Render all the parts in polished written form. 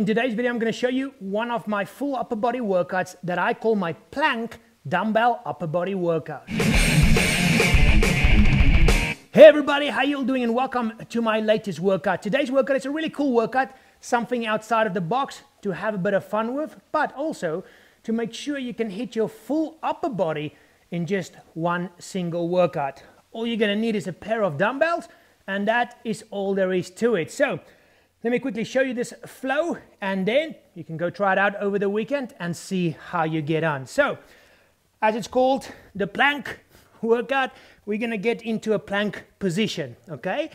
In today's video, I'm going to show you one of my full upper body workouts that I call my plank dumbbell upper body workout. Hey everybody, how you all doing, and welcome to my latest workout. Today's workout is a really cool workout, something outside of the box to have a bit of fun with, but also to make sure you can hit your full upper body in just one single workout. All you're going to need is a pair of dumbbells, and that is all there is to it. So let me quickly show you this flow, and then you can go try it out over the weekend and see how you get on. So as it's called, the plank workout, we're going to get into a plank position, okay?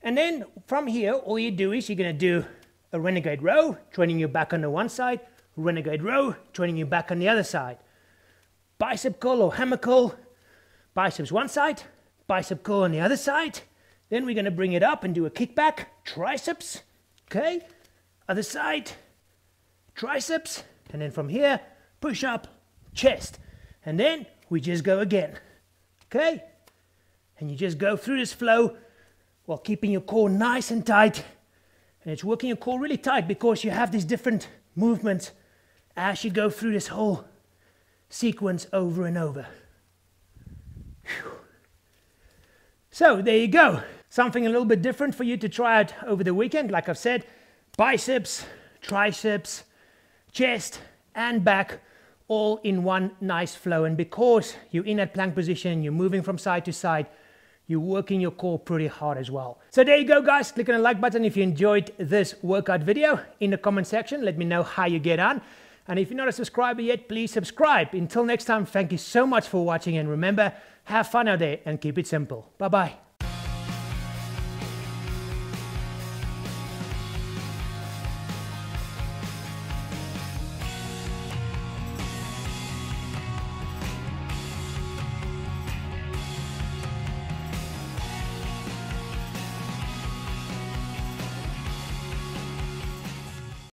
And then from here, all you do is you're going to do a renegade row, training your back on the one side, renegade row, training your back on the other side. Bicep curl or hammer curl, biceps one side, bicep curl on the other side. Then we're going to bring it up and do a kickback, triceps, okay? Other side, triceps, and then from here, push up, chest. And then we just go again, okay? And you just go through this flow while keeping your core nice and tight. And it's working your core really tight because you have these different movements as you go through this whole sequence over and over. Whew. So there you go. Something a little bit different for you to try out over the weekend. Like I've said, biceps, triceps, chest and back, all in one nice flow. And because you're in that plank position, you're moving from side to side, you're working your core pretty hard as well. So there you go, guys. Click on the like button if you enjoyed this workout video. In the comment section, let me know how you get on. And if you're not a subscriber yet, please subscribe. Until next time, thank you so much for watching. And remember, have fun out there and keep it simple. Bye-bye.